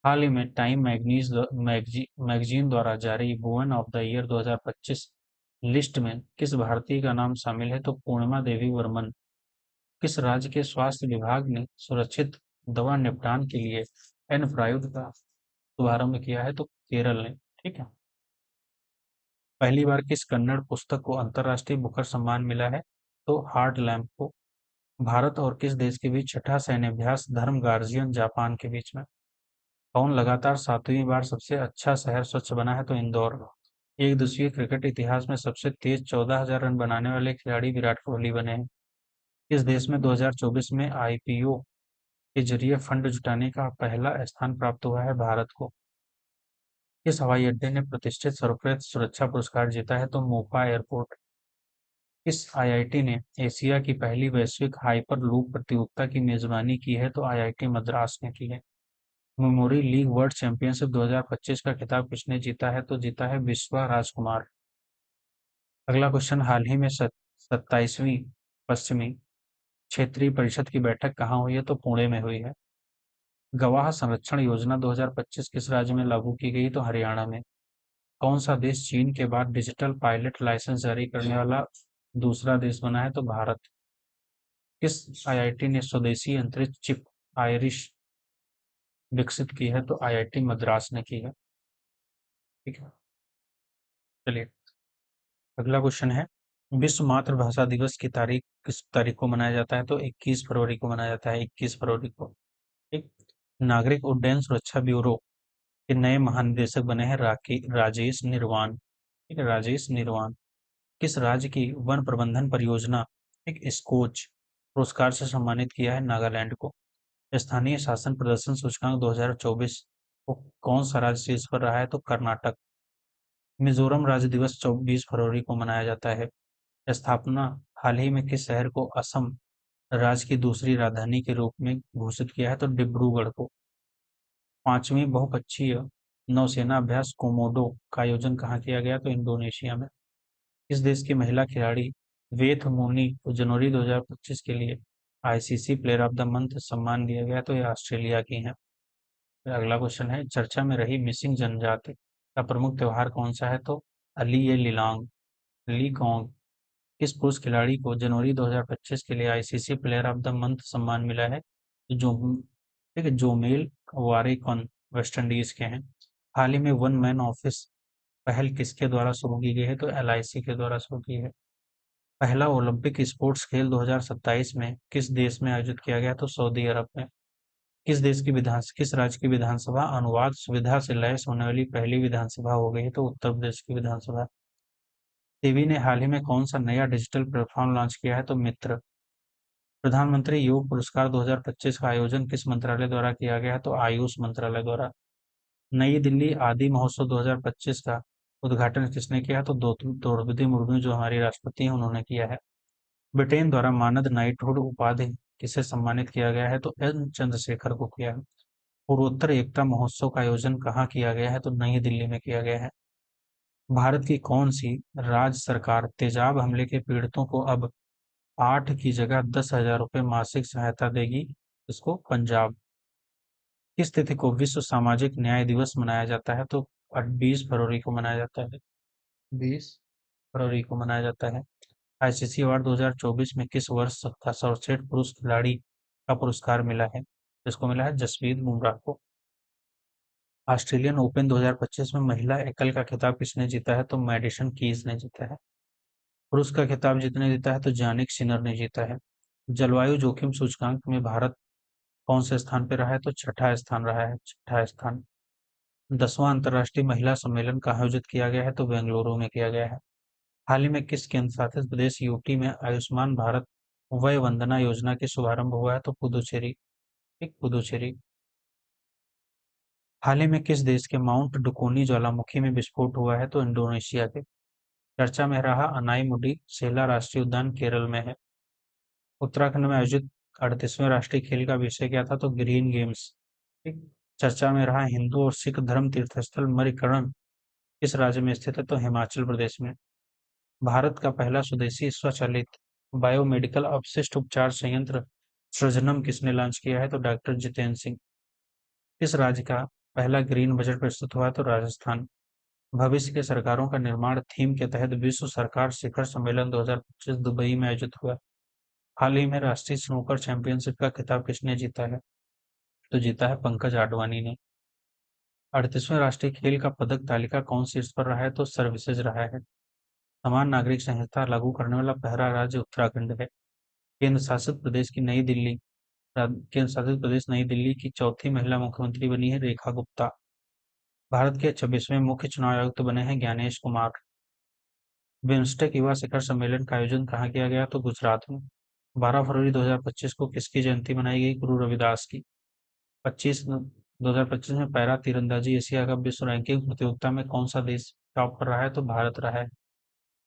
Speaker 1: हाल ही में टाइम मैगजीन द्वारा जारी women of the year 2025 list में किस भारतीय का नाम शामिल है? तो पूर्णिमा देवी वर्मन। किस राज्य के स्वास्थ्य विभाग ने सुरक्षित दवा निपटान के लिए एनफ्राइड का शुभारंभ किया है? तो केरल ने। ठीक है। पहली बार किस कन्नड़ पुस्तक को अंतर्राष्ट्रीय बुकर सम्मान मिला है? तो हार्ट लैम्प को। भारत और किस देश के बीच छठा सैन्य अभ्यास धर्म गार्जियन जापान के बीच में? कौन लगातार 7वीं बार सबसे अच्छा शहर स्वच्छ बना है? तो इंदौर। एक दिवसीय क्रिकेट इतिहास में सबसे तेज 14,000 रन बनाने वाले खिलाड़ी विराट कोहली बने हैं। इस देश में 2024 में आईपीओ के जरिए फंड जुटाने का पहला स्थान प्राप्त हुआ है भारत को। इस हवाई अड्डे ने प्रतिष्ठित सर्वश्रेष्ठ सुरक्षा पुरस्कार जीता है तो मोपा एयरपोर्ट। इस आईआईटी ने एशिया की पहली वैश्विक हाइपरलूप प्रतियोगिता की मेजबानी की है तो आईआईटी मद्रास ने की है। मेमोरी लीग वर्ल्ड चैंपियनशिप 2025 का खिताब किसने जीता है तो जीता है विश्वा राजकुमार। अगला क्वेश्चन, हाल ही में 27वीं पश्चिमी क्षेत्रीय परिषद की बैठक कहाँ हुई है तो पुणे में हुई है। गवाह संरक्षण योजना 2025 किस राज्य में लागू की गई तो हरियाणा में। कौन सा देश चीन के बाद डिजिटल पायलट लाइसेंस जारी करने वाला दूसरा देश बना है तो भारत। किस आईआईटी ने स्वदेशी अंतरिक्ष चिप आयरिश विकसित की है तो आईआईटी मद्रास ने की है। ठीक है, चलिए अगला क्वेश्चन है, विश्व मातृभाषा दिवस की तारीख किस तारीख को मनाया जाता है तो 21 फरवरी को मनाया जाता है, 21 फरवरी को। ठीक। नागरिक उड्डयन सुरक्षा ब्यूरो के नए महानिदेशक बने हैं राजेश निर्वाण। ठीक है, राजेश निर्वाण। किस राज्य की वन प्रबंधन परियोजना एक स्कोच पुरस्कार से सम्मानित किया है नागालैंड को। स्थानीय शासन प्रदर्शन सूचकांक 2024 को कौन सा राज्य शीर्ष पर रहा है तो कर्नाटक। मिजोरम राज्य दिवस 24 फरवरी को मनाया जाता है। स्थापना हाल ही में किस शहर को असम राज्य की दूसरी राजधानी के रूप में घोषित किया है तो डिब्रूगढ़ को। पांचवी बहुपक्षीय नौसेना अभ्यास कोमोडो का आयोजन कहाँ किया गया तो इंडोनेशिया में। इस देश की महिला खिलाड़ी वेथ मूनी को जनवरी 2025 के लिए ICC player of the month सम्मान दिया गया तो ये ऑस्ट्रेलिया की हैं। अगला क्वेश्चन है, चर्चा में रही मिसिंग जनजाति का प्रमुख त्योहार कौन सा है तो अली ए लिलोंग लीगोंग। किस पुरुष खिलाड़ी को जनवरी 2025 के लिए ICC player of the month सम्मान मिला है जो ठीक है जोमेल वारेकॉन वेस्ट इंडीज के हैं। हाल ही में वन मैन ऑफिस पहल किसके द्वारा शुरू की गई है तो एलआईसी के द्वारा शुरू की है। पहला ओलंपिक स्पोर्ट्स खेल 2027 में किस देश में आयोजित किया गया तो सऊदी अरब में। किस राज्य की विधानसभा अनुवाद सुविधा से लैस होने वाली पहली विधानसभा हो गई है तो उत्तर प्रदेश की विधानसभा। सेबी ने हाल ही में कौन सा नया डिजिटल प्लेटफॉर्म लॉन्च किया है तो मित्र। प्रधानमंत्री योग पुरस्कार 2025 का आयोजन किस मंत्रालय द्वारा किया गया है तो आयुष मंत्रालय द्वारा। नई दिल्ली आदि महोत्सव 2025 का उद्घाटन किसने किया तो द्रौपदी मुर्मू जो हमारी राष्ट्रपति हैं उन्होंने किया है। ब्रिटेन द्वारा मानद नाइटहुड उपाधि किसे सम्मानित किया गया है तो एन चंद्रशेखर को किया है। पूर्वोत्तर एकता महोत्सव का आयोजन कहाँ किया गया है तो नई दिल्ली में किया गया है। भारत की कौन सी राज्य सरकार तेजाब हमले के पीड़ितों को अब 8 की जगह 10,000 रुपये मासिक सहायता देगी। इसको पंजाब। किस तिथि को विश्व सामाजिक न्याय दिवस मनाया जाता है तो 20 फरवरी को मनाया जाता है। 20 फरवरी को मनाया जाता है। आईसीसी अवार्ड 2024 में किस वर्ष का सर्वश्रेष्ठ पुरुष खिलाड़ी का पुरस्कार मिला है। इसको मिला है जसप्रीत बुमराह को। ऑस्ट्रेलियन ओपन 2025 में महिला एकल का खिताब किसने जीता है तो मैडिसन कीज ने जीता है। पुरुष का खिताब जितने जीता है तो जानिक सिनर ने जीता है। जलवायु जोखिम सूचकांक में भारत कौन से स्थान पर रहा है तो छठा स्थान रहा है, छठा स्थान। 10वां अंतर्राष्ट्रीय महिला सम्मेलन का आयोजित किया गया है तो बेंगलुरु में किया गया है। हाल ही में किस केंद्र शासित प्रदेश यूटी में आयुष्मान भारत वय वंदना योजना के शुभारंभ हुआ है तो पुदुचेरी। एक पुदुचेरी। हाल ही में किस देश के माउंट डुकोनी ज्वालामुखी में विस्फोट हुआ है तो इंडोनेशिया के। चर्चा में रहा अनाईमुडी सेला राष्ट्रीय उद्यान केरल में है। उत्तराखंड में आयोजित 38वें राष्ट्रीय खेल का विषय क्या था तो ग्रीन गेम्स। ठीक। चर्चा में रहा हिंदू और सिख धर्म तीर्थस्थल मणिकर्ण किस राज्य में स्थित है तो हिमाचल प्रदेश में। भारत का पहला स्वदेशी स्वचालित बायोमेडिकल अपशिष्ट उपचार संयंत्र सृजनम किसने लॉन्च किया है तो डॉक्टर जितेंद्र सिंह। किस राज्य का पहला ग्रीन बजट प्रस्तुत हुआ तो राजस्थान। भविष्य के सरकारों का निर्माण थीम के तहत विश्व सरकार शिखर सम्मेलन 2025 दुबई में आयोजित हुआ। हाल ही में राष्ट्रीय स्नूकर चैंपियनशिप का खिताब किसने जीता है तो जीता है पंकज आडवाणी ने। 38वें राष्ट्रीय खेल का पदक तालिका कौन शीर्ष पर रहा है तो सर्विसेज रहा है। समान नागरिक संहिता लागू करने वाला पहला राज्य उत्तराखंड है। केंद्र शासित प्रदेश की नई दिल्ली केंद्र शासित प्रदेश नई दिल्ली की चौथी महिला मुख्यमंत्री बनी है रेखा गुप्ता। भारत के 26वें मुख्य चुनाव आयुक्त बने हैं ज्ञानेश कुमार। बिम्स्टेक युवा शिखर सम्मेलन का आयोजन कहाँ किया गया? तो गुजरात में। 12 फरवरी 2025 को किसकी जयंती मनाई गई? गुरु रविदास की। 2025 में पैरा तीरंदाजी एशिया कप विश्व रैंकिंग प्रतियोगिता में कौन सा देश टॉप कर रहा है? तो भारत रहा है।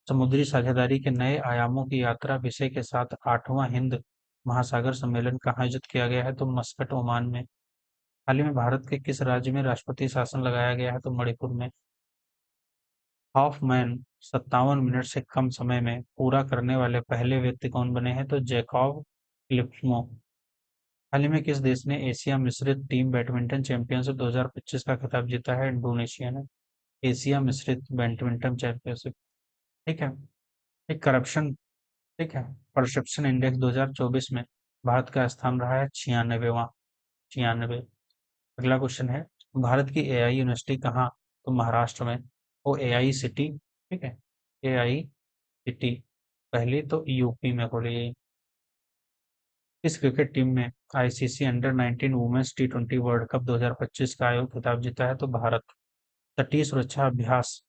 Speaker 1: समुद्री साझेदारी के नए आयामों की यात्रा विषय के साथ 8वां हिंद महासागर सम्मेलन कहाँ आयोजित किया गया है? तो मस्कट, ओमान में। हाल ही में भारत के किस राज्य में राष्ट्रपति शासन लगाया गया है? तो मणिपुर में। हॉफमैन 57 मिनट से कम समय में पूरा करने वाले पहले व्यक्ति कौन बने हैं? तो जैकॉब लिप्समो। हाल ही में किस देश ने एशिया मिश्रित टीम बैडमिंटन चैंपियनशिप 2025 का खिताब जीता है? इंडोनेशिया ने। एशिया मिश्रित बैडमिंटन चैंपियनशिप। ठीक है। एक करप्शन, ठीक है, परसेप्शन इंडेक्स 2024 में भारत का स्थान रहा है 96वां। 96। अगला क्वेश्चन है, भारत की एआई यूनिवर्सिटी कहाँ? तो महाराष्ट्र में। वो एआई सिटी, ठीक है, एआई सिटी पहली तो यूपी में खोली गई। इस क्रिकेट टीम में आईसीसी अंडर 19 वुमेन्स टी20 वर्ल्ड कप 2025 का आयोग खिताब जीता है? तो भारत। तटीय सुरक्षा अभ्यास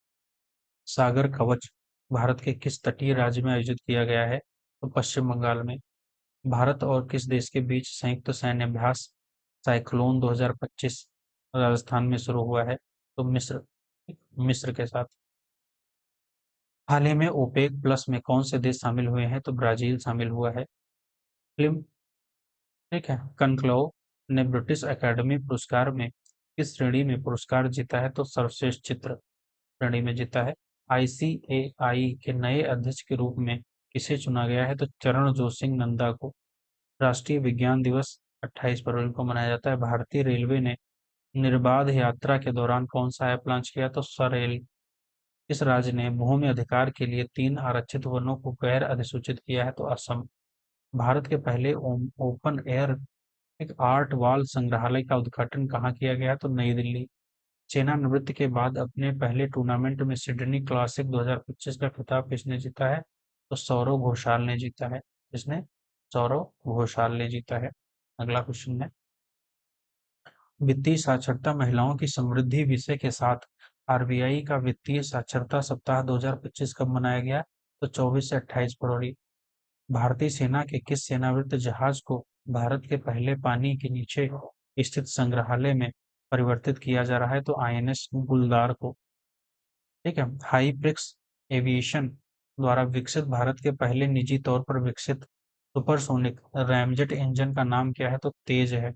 Speaker 1: सागर कवच भारत के किस तटीय राज्य में आयोजित किया गया है? तो पश्चिम बंगाल में। भारत और किस देश के बीच संयुक्त सैन्य अभ्यास साइक्लोन 2025 राजस्थान में शुरू हुआ है? तो मिस्र। मिस्र के साथ। हाल ही में ओपेक प्लस में कौन से देश शामिल हुए हैं? तो ब्राजील शामिल हुआ है। फिल्म, ठीक है, कनक्लेव ने ब्रिटिश एकेडमी पुरस्कार में किस श्रेणी में पुरस्कार जीता है? तो सर्वश्रेष्ठ चित्र श्रेणी में जीता है। आईसीएआई के नए अध्यक्ष के रूप में किसे चुना गया है? तो चरण सिंह नंदा को। राष्ट्रीय विज्ञान दिवस 28 फरवरी को मनाया जाता है। भारतीय रेलवे ने निर्बाध यात्रा के दौरान कौन सा ऐप लॉन्च किया? तो स्वरेल। इस राज्य ने भूमि अधिकार के लिए 3 आरक्षित वनों को गैर अधिसूचित किया है? तो असम। भारत के पहले ओपन एयर एक आर्ट वॉल संग्रहालय का उद्घाटन कहाँ किया गया? तो नई दिल्ली। सेवानिवृत्ति के बाद अपने पहले टूर्नामेंट में सिडनी क्लासिक 2025 का खिताब किसने जीता है? तो सौरव घोषाल ने जीता है। किसने? सौरव घोषाल ने जीता है। अगला क्वेश्चन है, वित्तीय साक्षरता महिलाओं की समृद्धि विषय के साथ आरबीआई का वित्तीय साक्षरता सप्ताह 2025 कब मनाया गया? तो 24 से 28 फरवरी। भारतीय सेना के किस सेनावृत्त जहाज को भारत के पहले पानी के नीचे स्थित संग्रहालय में परिवर्तित किया जा रहा है? तो आईएनएस गुलदार को। ठीक है। हाईप्रिक्स एविएशन द्वारा विकसित भारत के पहले निजी तौर पर विकसित सुपरसोनिक रैमजेट इंजन का नाम क्या है? तो तेज है।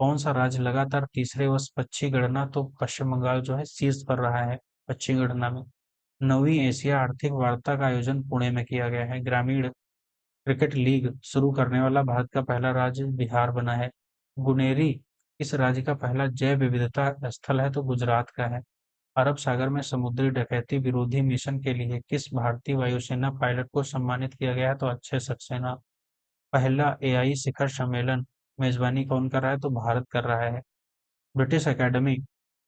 Speaker 1: कौन सा राज्य लगातार तीसरे वर्ष पक्षी गणना, तो पश्चिम बंगाल जो है शीर्ष पर रहा है पक्षी गणना में। नवीं एशिया आर्थिक वार्ता का आयोजन पुणे में किया गया है। ग्रामीण क्रिकेट लीग शुरू करने वाला भारत का पहला राज्य बिहार बना है। गुनेरी इस राज्य का पहला जैव विविधता स्थल है? तो गुजरात का है। अरब सागर में समुद्री डकैती विरोधी मिशन के लिए किस भारतीय वायुसेना पायलट को सम्मानित किया गया है? तो अक्षय सक्सेना। पहला एआई शिखर सम्मेलन मेजबानी कौन कर रहा है? तो भारत कर रहा है। ब्रिटिश एकेडमी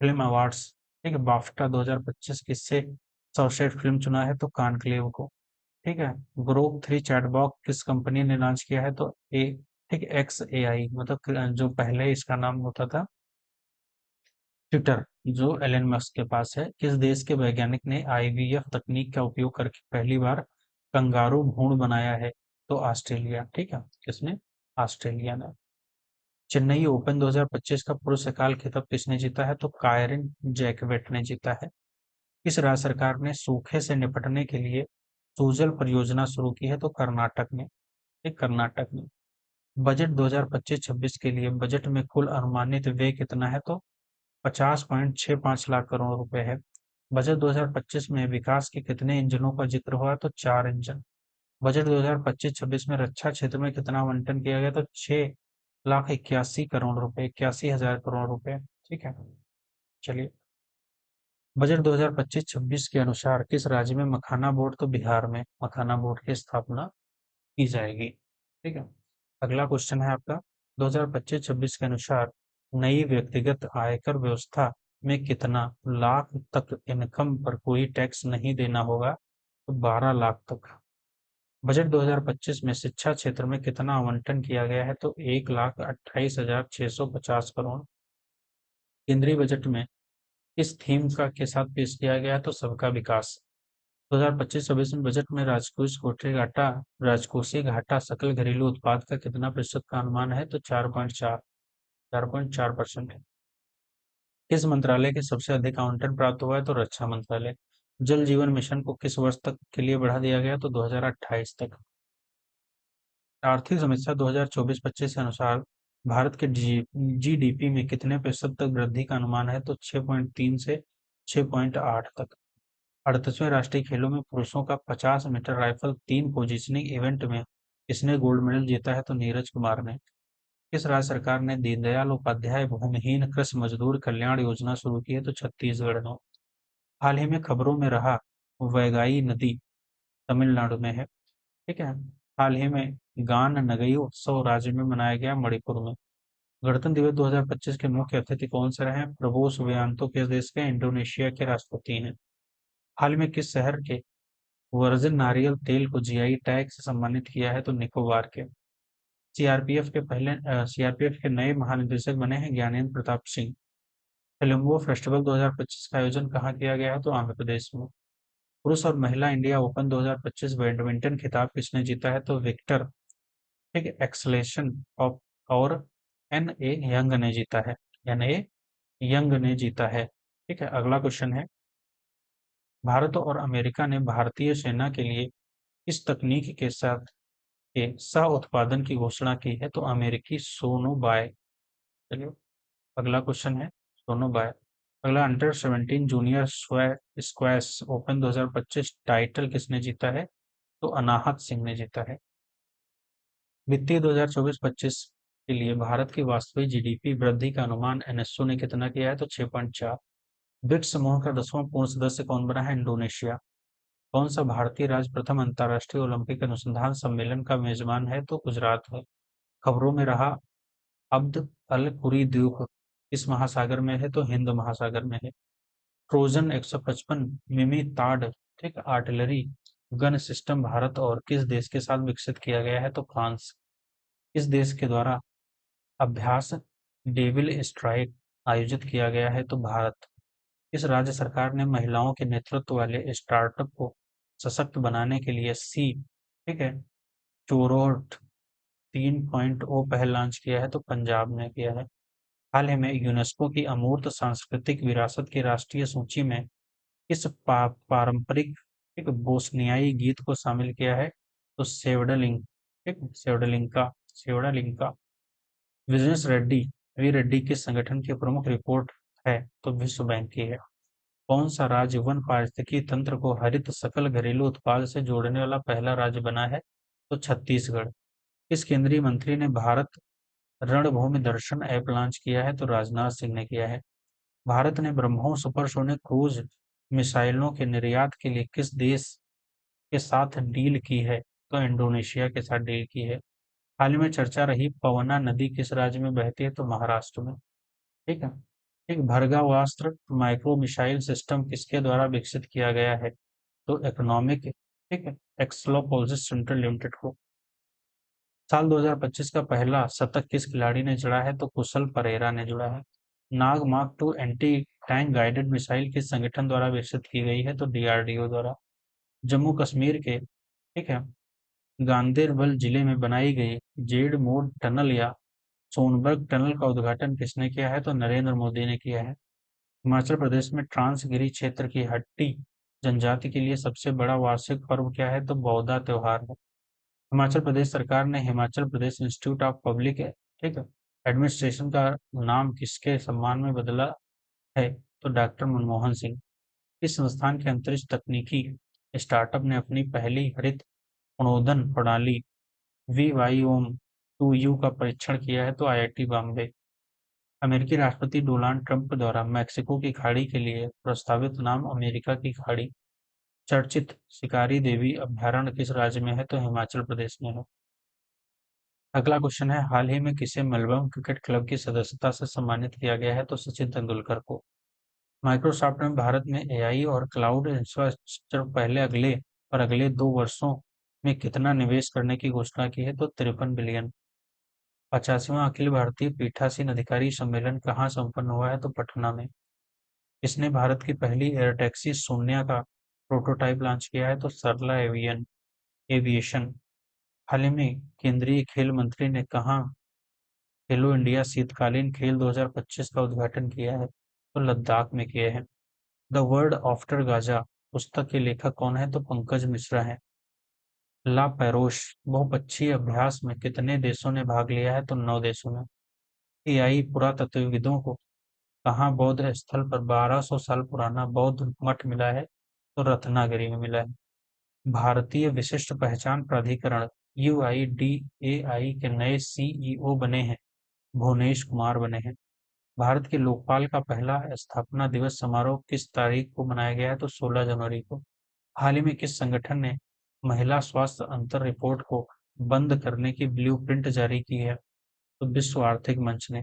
Speaker 1: फिल्म अवार्ड्स, ठीक है, बाफ्टा 2025 किससे सर्वश्रेष्ठ फिल्म चुना है? तो कॉन्क्लेव को। ठीक है। ग्रुप 3 चैटबॉट किस कंपनी ने लॉन्च किया है? तो ठीक, एक्स ए आई, मतलब जो पहले इसका नाम होता था ट्विटर, जो एलन मस्क के पास है। किस देश के वैज्ञानिक ने आईवीएफ तकनीक का उपयोग करके पहली बार कंगारू भ्रूण बनाया है? तो ऑस्ट्रेलिया। ठीक है, किसने? ऑस्ट्रेलिया ने। चेन्नई ओपन 2025 का पुरुष एकाल खिताब किसने जीता है? तो कायरिन जैकवेट ने जीता है। किस राज्य सरकार ने सूखे से निपटने के लिए सूजल परियोजना शुरू की है? तो कर्नाटक ने। एक कर्नाटक में। बजट 2025-26 के लिए बजट में कुल अनुमानित व्यय कितना है? तो 50.65 लाख करोड़ रुपए है। बजट 2025 में विकास के कितने इंजनों का जिक्र हुआ? तो 4 इंजन। बजट 2025-26 में रक्षा क्षेत्र में कितना आवंटन किया गया? तो 6,81 करोड़ रुपए, 81,000 करोड़ रुपए। ठीक है। चलिए, बजट 2025-26 के अनुसार किस राज्य में मखाना बोर्ड, तो बिहार में मखाना बोर्ड की स्थापना की जाएगी। ठीक है। अगला क्वेश्चन है आपका, 2025-26 के अनुसार नई व्यक्तिगत आयकर व्यवस्था में कितना लाख तक इनकम पर कोई टैक्स नहीं देना होगा? तो 12 लाख तक। बजट 2025 में शिक्षा क्षेत्र में कितना आवंटन किया गया है? तो 1,28,650 करोड़। केंद्रीय बजट में इस थीम का के साथ पेश किया गया है? तो सबका विकास। 2025-26 में बजट में राजकोषीय घाटा सकल घरेलू उत्पाद का कितना प्रतिशत का अनुमान है? तो 4.4%। किस मंत्रालय के सबसे अधिक आवंटन प्राप्त हुआ है? तो रक्षा मंत्रालय। जल जीवन मिशन को किस वर्ष तक के लिए बढ़ा दिया गया? तो 2028 तक। आर्थिक समीक्षा 2024-25 के अनुसार भारत के जीडीपी में कितने प्रतिशत तक वृद्धि का अनुमान है? तो 6.3 से 6.8 तक। 38वें राष्ट्रीय खेलों में पुरुषों का 50 मीटर राइफल तीन पोजीशनिंग इवेंट में किसने गोल्ड मेडल जीता है? तो नीरज कुमार ने। किस राज्य सरकार ने दीनदयाल उपाध्याय भूमिहीन कृषि मजदूर कल्याण योजना शुरू की है? तो छत्तीसगढ़ ने। हाल ही में खबरों में रहा वैगाई नदी तमिलनाडु में है। ठीक है। हाल ही में गान नगई उत्सव राज्य में मनाया गया मणिपुर में। गणतंत्र दिवस 2025 के मुख्य अतिथि कौन से रहे हैं? प्रबोस सुबियांतो किस देश के? इंडोनेशिया के राष्ट्रपति हैं। हाल में किस शहर के वर्जिन नारियल तेल को जीआई टैग से सम्मानित किया है? तो निकोबार के। सीआरपीएफ के नए महानिदेशक बने हैं ज्ञानेंद्र प्रताप सिंह। फिल्मों फेस्टिवल 2025 का आयोजन कहाँ किया गया है? तो आंध्र प्रदेश में। पुरुष और महिला इंडिया ओपन 2025 बैडमिंटन खिताब किसने जीता है? तो विक्टर, ठीक है, एक्सलेशन ऑफ और एन ए यंग ने जीता है। एन ए यंग ने जीता है। ठीक है। अगला क्वेश्चन है, भारत और अमेरिका ने भारतीय सेना के लिए इस तकनीक के साथ के सह उत्पादन की घोषणा की है? तो अमेरिकी सोनोबाय। चलिए, अगला क्वेश्चन है सोनोबाय। अगला, under 17 junior squash open 2025 title किसने जीता है? तो अनाहत सिंह ने जीता है। वित्तीय 2024-25 के लिए भारत की वास्तविक जीडीपी वृद्धि का अनुमान एनएसओ ने कितना किया है? तो 6.4। ब्रिक्स समूह का 10वां पूर्ण सदस्य कौन बना है? इंडोनेशिया। कौन सा भारतीय राज्य प्रथम अंतर्राष्ट्रीय ओलंपिक अनुसंधान सम्मेलन का मेजबान है? तो गुजरात है। खबरों में रहा अब्द अल कुरी द्वीप किस महासागर में है? तो हिंद महासागर में है। ट्रोजन 155 मिमी ताड़, ठीक, आर्टिलरी गन सिस्टम भारत और किस देश के साथ विकसित किया गया है? तो फ्रांस। इस देश के द्वारा अभ्यास डेविल स्ट्राइक आयोजित किया गया है? तो भारत। इस राज्य सरकार ने महिलाओं के नेतृत्व वाले स्टार्टअप को सशक्त बनाने के लिए सी, ठीक है, चोरोट 3.0 पहल लॉन्च किया है? तो पंजाब ने किया है। हाल ही में यूनेस्को की अमूर्त सांस्कृतिक विरासत की राष्ट्रीय सूची में इस पारंपरिक, एक बोस्नियाई गीत को शामिल किया है? तो सेवडलिंग, ठीक, सेवडालिंका। बिजनेस रेड्डी वी रेड्डी किस संगठन की प्रमुख रिपोर्ट है? तो विश्व बैंक की है। कौन सा राज्य वन पारिस्थितिकी तंत्र को हरित सकल घरेलू उत्पाद से जोड़ने वाला पहला राज्य बना है? तो छत्तीसगढ़। इस केंद्रीय मंत्री ने भारत रणभूमि दर्शन ऐप लॉन्च किया है? तो राजनाथ सिंह ने किया है। भारत ने ब्रह्मोस सुपरसोनिक क्रूज मिसाइलों के निर्यात के लिए किस देश के साथ डील की है? तो इंडोनेशिया के साथ डील की है। हाल ही में चर्चा रही पवना नदी किस राज्य में बहती है? तो महाराष्ट्र में। ठीक है। एक भर्गावास्त्र माइक्रो मिसाइल सिस्टम किसके द्वारा विकसित किया गया है? तो इकोनॉमिक, ठीक है, एक्सलोपोजिस सेंट्रल लिमिटेड को। साल 2025 का पहला शतक किस खिलाड़ी ने जड़ा है? तो कुशल परेरा ने जुड़ा है। Nag mark two anti tank guided missile किस संगठन द्वारा विकसित की गई है? तो डीआरडीओ द्वारा। जम्मू कश्मीर के, ठीक है, गांदेरबल जिले में बनाई गई जेड मोड टनल या सोनबर्ग टनल का उद्घाटन किसने किया है? तो नरेंद्र मोदी ने किया है। हिमाचल प्रदेश में ट्रांसगिरी क्षेत्र की हट्टी जनजाति के लिए सबसे बड़ा वार्षिक पर्व क्या है? तो बौदा त्योहार है। हिमाचल प्रदेश सरकार ने Himachal Pradesh institute of public, ठीक है, एडमिनिस्ट्रेशन का नाम किसके सम्मान में बदला है? तो डॉक्टर मनमोहन सिंह। इस संस्थान के अंतरिक्ष तकनीकी स्टार्टअप ने अपनी पहली हरित प्रणोदन प्रणाली वीवाईओम 2U का परीक्षण किया है? तो आईआईटी बॉम्बे। अमेरिकी राष्ट्रपति डोनाल्ड ट्रंप द्वारा मैक्सिको की खाड़ी के लिए प्रस्तावित नाम अमेरिका की खाड़ी चर्चित शिकारी देवी अभयारण्य किस राज्य में है? तो हिमाचल प्रदेश में है। अगला क्वेश्चन है, हाल ही में किसे मेलबर्न क्रिकेट क्लब की सदस्यता से सम्मानित किया गया है? तो सचिन तेंदुलकर को। माइक्रोसॉफ्ट ने भारत में एआई और क्लाउड इंफ्रास्ट्रक्चर अगले 2 वर्षों में कितना निवेश करने की घोषणा की है? तो 53 बिलियन। 85वां अखिल भारतीय पीठासीन अधिकारी सम्मेलन कहाँ संपन्न हुआ है? तो पटना में। इसने भारत की पहली एयर टैक्सी शून्य का प्रोटोटाइप लॉन्च किया है? तो सरला एविएशन। हाल ही में केंद्रीय खेल मंत्री ने कहाँ खेलो इंडिया शीतकालीन खेल 2025 का उद्घाटन किया है? तो लद्दाख में किए हैं। द वर्ल्ड आफ्टर गाजा पुस्तक के लेखक कौन है? तो पंकज मिश्रा है। ला पैरोश बहुपक्षीय अभ्यास में कितने देशों ने भाग लिया है? तो 9 देशों ने। एआई पुरातत्वविदों को कहाँ बौद्ध स्थल पर 1200 साल पुराना बौद्ध मठ मिला है? तो रत्नागिरी में मिला है। भारतीय विशिष्ट पहचान प्राधिकरण यूआईडीएआई के नए सीईओ बने हैं, भुवनेश कुमार बने हैं। भारत के लोकपाल का पहला स्थापना दिवस समारोह किस तारीख को मनाया गया है? तो 16 जनवरी को। हाल ही में किस संगठन ने महिला स्वास्थ्य अंतर रिपोर्ट को बंद करने की ब्लूप्रिंट जारी की है? तो विश्व आर्थिक मंच ने।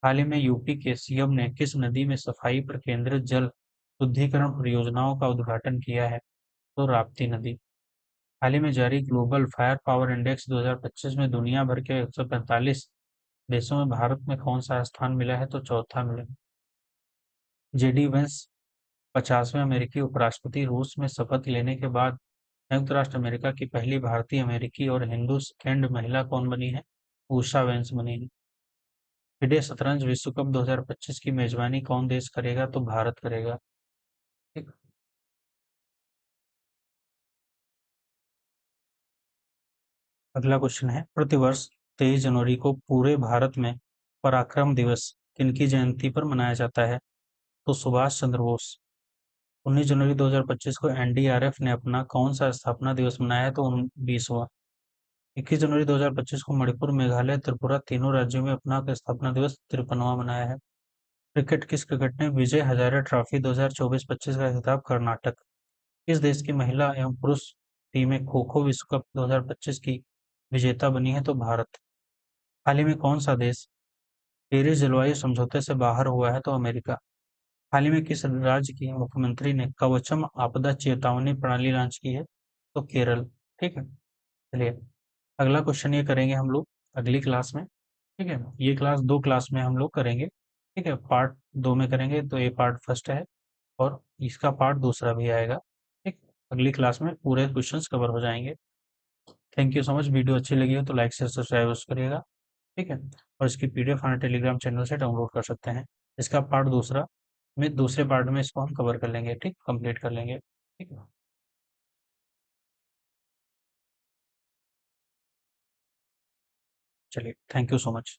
Speaker 1: हाल ही में यूपी के सीएम ने किस नदी में सफाई पर केंद्रित जल शुद्धिकरण परियोजनाओं का उद्घाटन किया है? तो राप्ती नदी। हाल ही में जारी ग्लोबल फायर पावर इंडेक्स 2025 में दुनिया भर के 145 देशों में भारत में कौन सा स्थान मिला है? तो चौथा मिला। जेडी वेंस 50वें अमेरिकी उपराष्ट्रपति रूस में शपथ लेने के बाद संयुक्त राष्ट्र अमेरिका की पहली भारतीय अमेरिकी और हिंदू सेकंड महिला कौन बनी है? उषा वेंस बनी है। फिडे शतरंज विश्व कप 2025 की मेजबानी कौन देश करेगा? तो भारत करेगा। ठीक। अगला क्वेश्चन है, प्रतिवर्ष 23 जनवरी को पूरे भारत में पराक्रम दिवस किनकी जयंती पर मनाया जाता है? तो सुभाष चंद्र बोस। 19 जनवरी 2025 को एनडीआरएफ ने अपना कौन सा स्थापना दिवस मनाया है? तो 20वां। 21 जनवरी 2025 को मणिपुर, मेघालय, त्रिपुरा तीनों राज्यों में अपना स्थापना दिवस 53वां मनाया है। क्रिकेट किस क्रिकेट ने विजय हजारे ट्रॉफी 2024-25 का खिताब कर्नाटक? किस देश की महिला एवं पुरुष टीमें खो खो विश्व कप 2025 की विजेता बनी है? तो भारत। हाल ही में कौन सा देश पेरिस जलवायु समझौते से बाहर हुआ है? तो अमेरिका। हाल ही में किस राज्य की मुख्यमंत्री ने कवचम आपदा चेतावनी प्रणाली लॉन्च की है? तो केरल। ठीक है। चलिए, अगला क्वेश्चन ये करेंगे हम लोग अगली क्लास में। ठीक है, ये क्लास 2 क्लास में हम लोग करेंगे। ठीक है, पार्ट 2 में करेंगे, तो ये पार्ट फर्स्ट है और इसका पार्ट दूसरा भी आएगा। ठीक, अगली क्लास में पूरे क्वेश्चंस कवर हो जाएंगे। Thank you so much. Video अच्छी लगी हो तो लाइक शेयर सब्सक्राइब करिएगा। ठीक है, और इसकी पीडीएफ हमारे टेलीग्राम चैनल से डाउनलोड कर सकते हैं। इसका पार्ट दूसरा में दूसरे पार्ट में इसको हम कवर कर लेंगे। ठीक, कंप्लीट कर लेंगे। ठीक है। चलिए, थैंक यू सो मच।